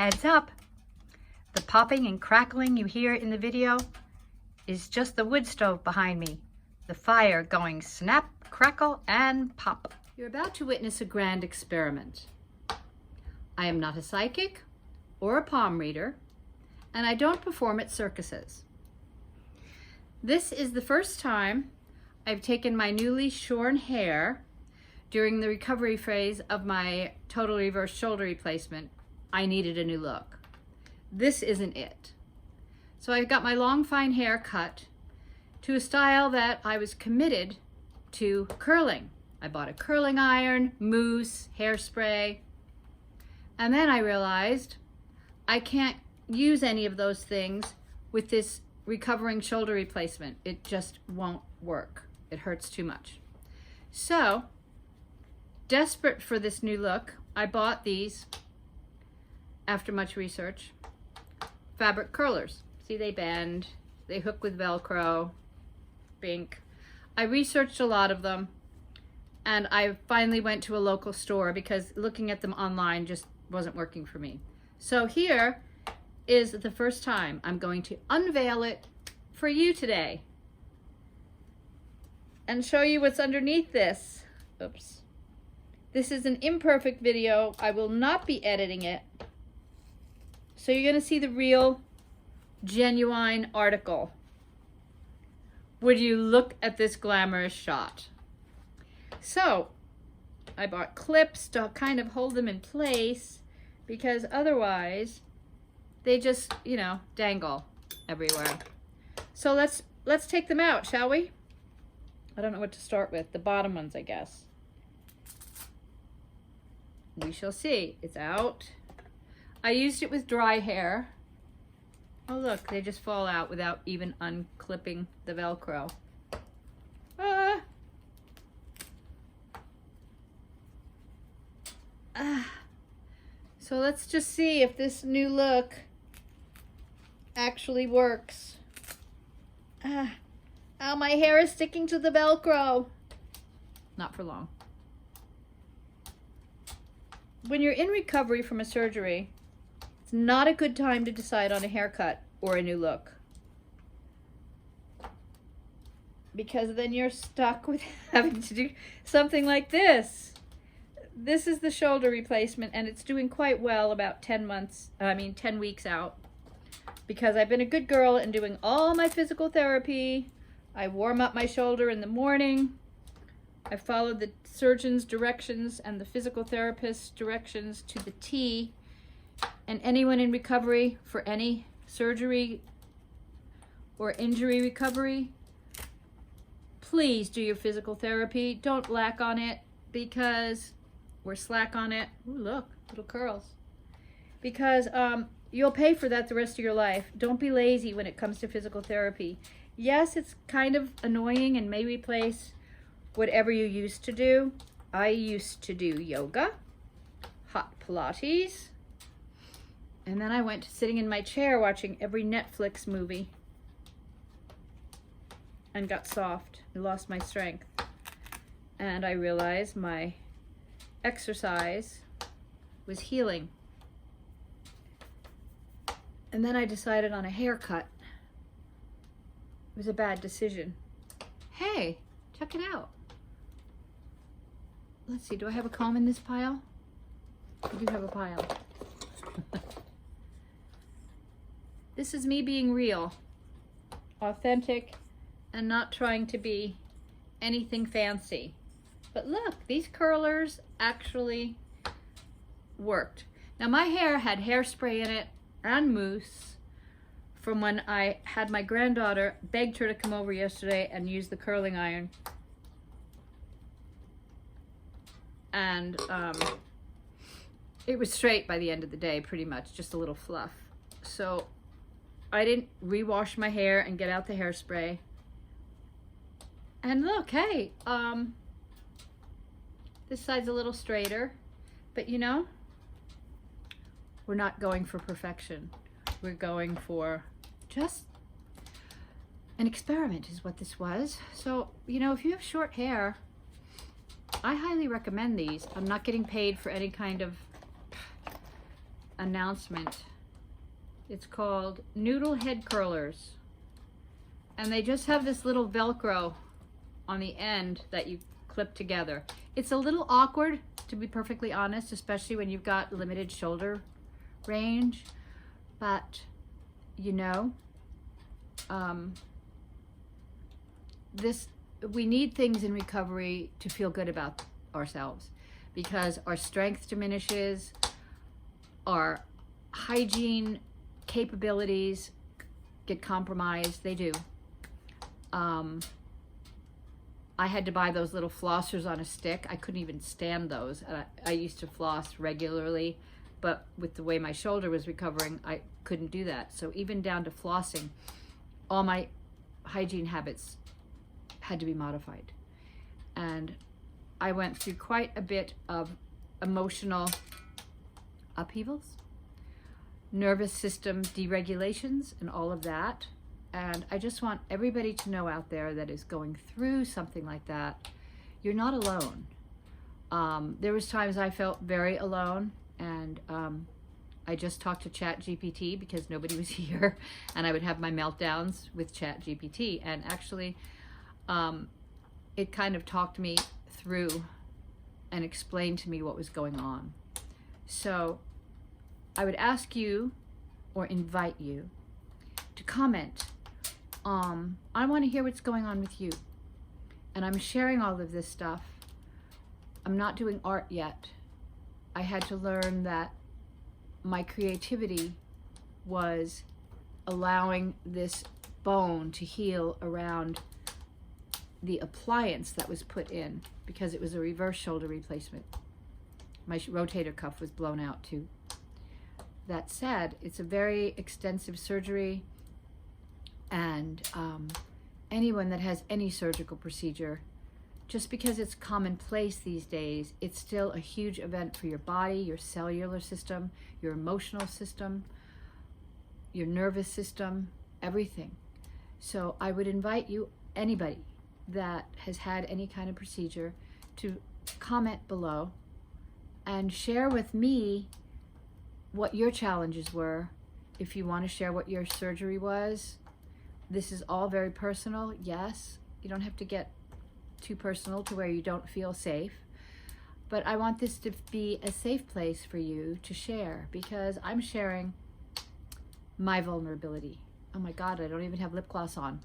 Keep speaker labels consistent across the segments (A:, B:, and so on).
A: Heads up, the popping and crackling you hear in the video is just the wood stove behind me. The fire going snap, crackle, and pop. You're about to witness a grand experiment. I am not a psychic or a palm reader, and I don't perform at circuses. This is the first time I've taken my newly shorn hair during the recovery phase of my total reverse shoulder replacement. I needed a new look. This isn't it. So I got my long fine hair cut to a style that I was committed to curling. I bought a curling iron, mousse, hairspray, and then I realized I can't use any of those things with this recovering shoulder replacement. It just won't work. It hurts too much. So, desperate for this new look, I bought these, after much research, fabric curlers. See, they bend, they hook with Velcro, bink. I researched a lot of them, and I finally went to a local store because looking at them online just wasn't working for me. So here is the first time I'm going to unveil it for you today and show you what's underneath this. Oops. This is an imperfect video. I will not be editing it. So you're going to see the real, genuine article. Would you look at this glamorous shot? So, I bought clips to kind of hold them in place because otherwise they just, you know, dangle everywhere. So let's take them out, shall we? I don't know what to start with. The bottom ones, I guess. We shall see. It's out. I used it with dry hair. Oh look, they just fall out without even unclipping the Velcro. So let's just see if this new look actually works. Oh, my hair is sticking to the Velcro. Not for long. When you're in recovery from a surgery, it's not a good time to decide on a haircut or a new look, because then you're stuck with having to do something like this. This is the shoulder replacement, and it's doing quite well about 10 weeks out, because I've been a good girl and doing all my physical therapy. I warm up my shoulder in the morning. I followed the surgeon's directions and the physical therapist's directions to the T. And anyone in recovery for any surgery or injury recovery, please do your physical therapy. Don't lack on it, because we're slack on it. Ooh, look, little curls. Because you'll pay for that the rest of your life. Don't be lazy when it comes to physical therapy. Yes, it's kind of annoying and may replace whatever you used to do. I used to do yoga, hot Pilates, and then I went to sitting in my chair watching every Netflix movie and got soft. I lost my strength. And I realized my exercise was healing. And then I decided on a haircut. It was a bad decision. Hey, check it out. Let's see, do I have a comb in this pile? I do have a pile. This is me being real, authentic, and not trying to be anything fancy. But look, these curlers actually worked. Now my hair had hairspray in it and mousse from when I had my granddaughter, begged her to come over yesterday and use the curling iron. And it was straight by the end of the day, pretty much, just a little fluff. So I didn't rewash my hair and get out the hairspray. And look, hey, this side's a little straighter, but you know, we're not going for perfection. We're going for just an experiment is what this was. So, you know, if you have short hair, I highly recommend these. I'm not getting paid for any kind of announcement. It's called Noodle Head Curlers. And they just have this little Velcro on the end that you clip together. It's a little awkward, to be perfectly honest, especially when you've got limited shoulder range. But, you know, we need things in recovery to feel good about ourselves, because our strength diminishes, our hygiene capabilities get compromised. They do. I had to buy those little flossers on a stick. I couldn't even stand those. I used to floss regularly, but with the way my shoulder was recovering, I couldn't do that. So even down to flossing, all my hygiene habits had to be modified. And I went through quite a bit of emotional upheavals, nervous system deregulations, and all of that. And I just want everybody to know out there that is going through something like that, you're not alone. There was times I felt very alone, and I just talked to ChatGPT because nobody was here, and I would have my meltdowns with ChatGPT, and actually it kind of talked me through and explained to me what was going on. So I would ask you or invite you to comment. I want to hear what's going on with you. And I'm sharing all of this stuff. I'm not doing art yet. I had to learn that my creativity was allowing this bone to heal around the appliance that was put in, because it was a reverse shoulder replacement. My rotator cuff was blown out too. That said, it's a very extensive surgery, and anyone that has any surgical procedure, just because it's commonplace these days, it's still a huge event for your body, your cellular system, your emotional system, your nervous system, everything. So I would invite you, anybody that has had any kind of procedure, to comment below and share with me what your challenges were. If you want to share what your surgery was, this is all very personal. Yes, you don't have to get too personal to where you don't feel safe, but I want this to be a safe place for you to share, because I'm sharing my vulnerability. Oh my God, I don't even have lip gloss on.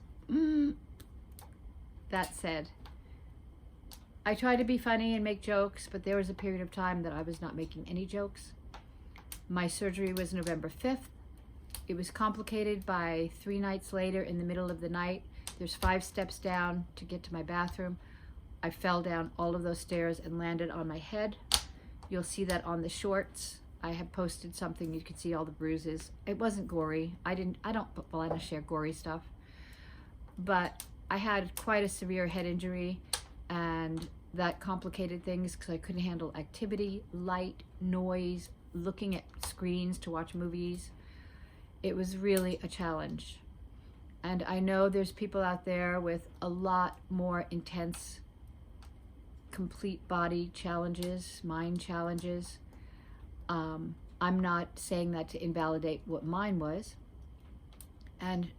A: That said, I try to be funny and make jokes, but there was a period of time that I was not making any jokes. My surgery was November 5th. It was complicated by 3 nights later in the middle of the night. There's 5 steps down to get to my bathroom. I fell down all of those stairs and landed on my head. You'll see that on the shorts. I have posted something, you can see all the bruises. It wasn't gory. I don't want to share gory stuff. But I had quite a severe head injury, and that complicated things because I couldn't handle activity, light, noise, looking at screens to watch movies. It was really a challenge. And I know there's people out there with a lot more intense, complete body challenges, mind challenges. I'm not saying that to invalidate what mine was. And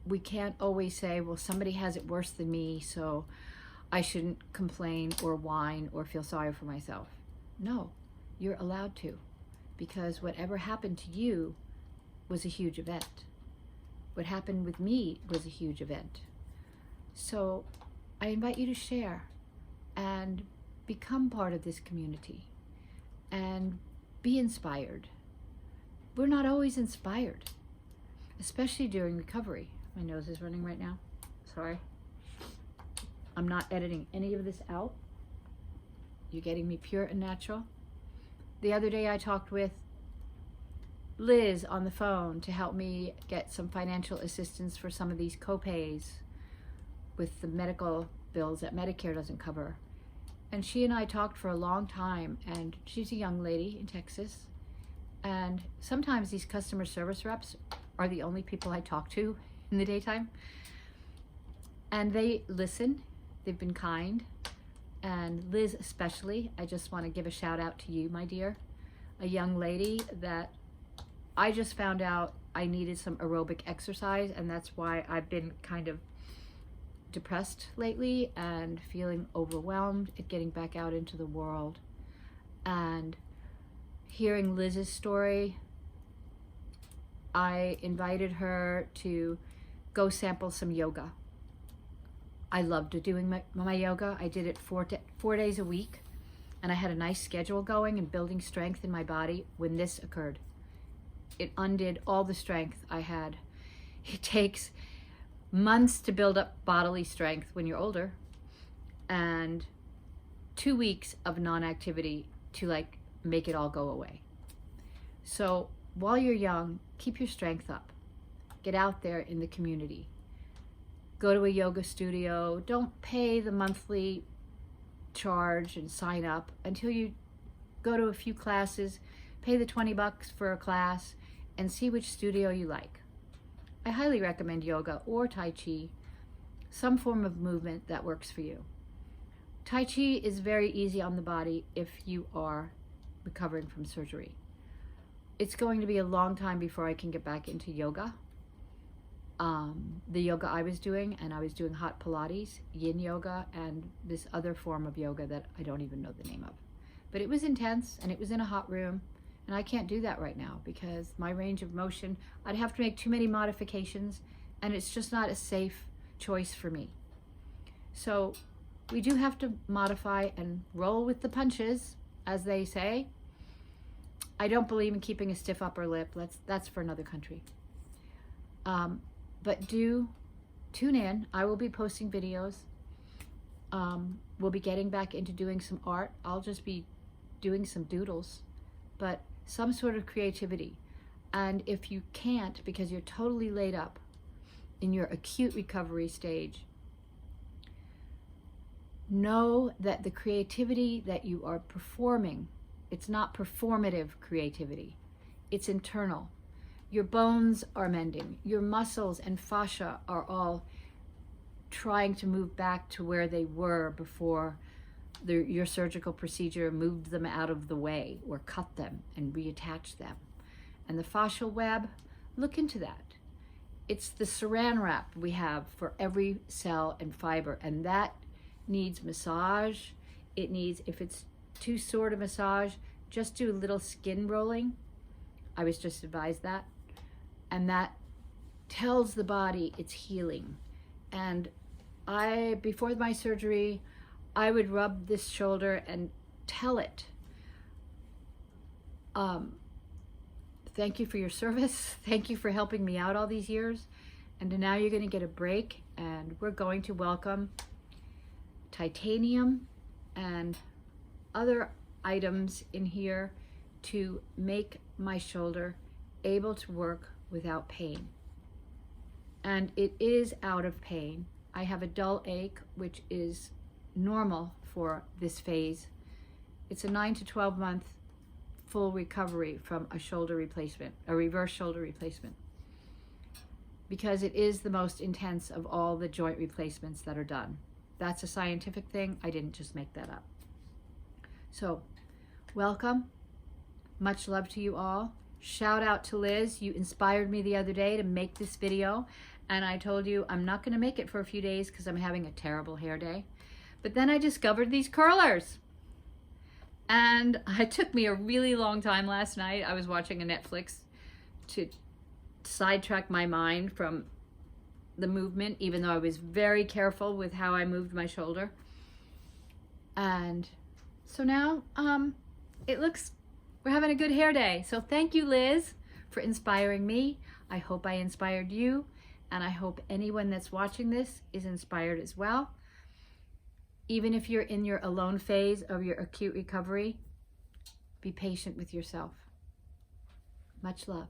A: we can't always say, well, somebody has it worse than me, so I shouldn't complain or whine or feel sorry for myself. No, you're allowed to, because whatever happened to you was a huge event. What happened with me was a huge event. So I invite you to share and become part of this community and be inspired. We're not always inspired, especially during recovery. My nose is running right now. Sorry. I'm not editing any of this out. You're getting me pure and natural. The other day I talked with Liz on the phone to help me get some financial assistance for some of these co-pays with the medical bills that Medicare doesn't cover. And she and I talked for a long time, and she's a young lady in Texas. And sometimes these customer service reps are the only people I talk to in the daytime. And they listen, they've been kind. And Liz especially, I just want to give a shout out to you, my dear. A young lady that I just found out I needed some aerobic exercise, and that's why I've been kind of depressed lately and feeling overwhelmed at getting back out into the world. And hearing Liz's story, I invited her to go sample some yoga. I loved doing my yoga. I did it 4 days a week, and I had a nice schedule going and building strength in my body when this occurred. It undid all the strength I had. It takes months to build up bodily strength when you're older, and 2 weeks of non-activity to like make it all go away. So while you're young, keep your strength up. Get out there in the community. Go to a yoga studio. Don't pay the monthly charge and sign up until you go to a few classes. Pay the $20 for a class and see which studio you like. I highly recommend yoga or Tai Chi, some form of movement that works for you. Tai Chi is very easy on the body if you are recovering from surgery. It's going to be a long time before I can get back into yoga. The yoga I was doing, and I was doing hot Pilates, yin yoga, and this other form of yoga that I don't even know the name of. But it was intense, and it was in a hot room, and I can't do that right now because my range of motion, I'd have to make too many modifications, and it's just not a safe choice for me. So we do have to modify and roll with the punches, as they say. I don't believe in keeping a stiff upper lip. That's for another country. But do tune in. I will be posting videos. We'll be getting back into doing some art. I'll just be doing some doodles, but some sort of creativity. And if you can't, because you're totally laid up in your acute recovery stage, know that the creativity that you are performing, it's not performative creativity, it's internal. Your bones are mending. Your muscles and fascia are all trying to move back to where they were before your surgical procedure moved them out of the way or cut them and reattached them. And the fascial web, look into that. It's the saran wrap we have for every cell and fiber, and that needs massage. It needs, if it's too sore to massage, just do a little skin rolling. I was just advised that. And that tells the body it's healing. And before my surgery, I would rub this shoulder and tell it, thank you for your service. Thank you for helping me out all these years. And now you're going to get a break, and we're going to welcome titanium and other items in here to make my shoulder able to work without pain. And it is out of pain. I have a dull ache, which is normal for this phase. It's a 9 to 12 month full recovery from a shoulder replacement, a reverse shoulder replacement, because it is the most intense of all the joint replacements that are done. That's a scientific thing. I didn't just make that up. So, welcome. Much love to you all. Shout out to Liz. You inspired me the other day to make this video, and I told you I'm not going to make it for a few days because I'm having a terrible hair day. But then I discovered these curlers, and it took me a really long time last night. I was watching a Netflix to sidetrack my mind from the movement, even though I was very careful with how I moved my shoulder. And so now we're having a good hair day. So thank you, Liz, for inspiring me. I hope I inspired you, and I hope anyone that's watching this is inspired as well. Even if you're in your alone phase of your acute recovery, be patient with yourself. Much love.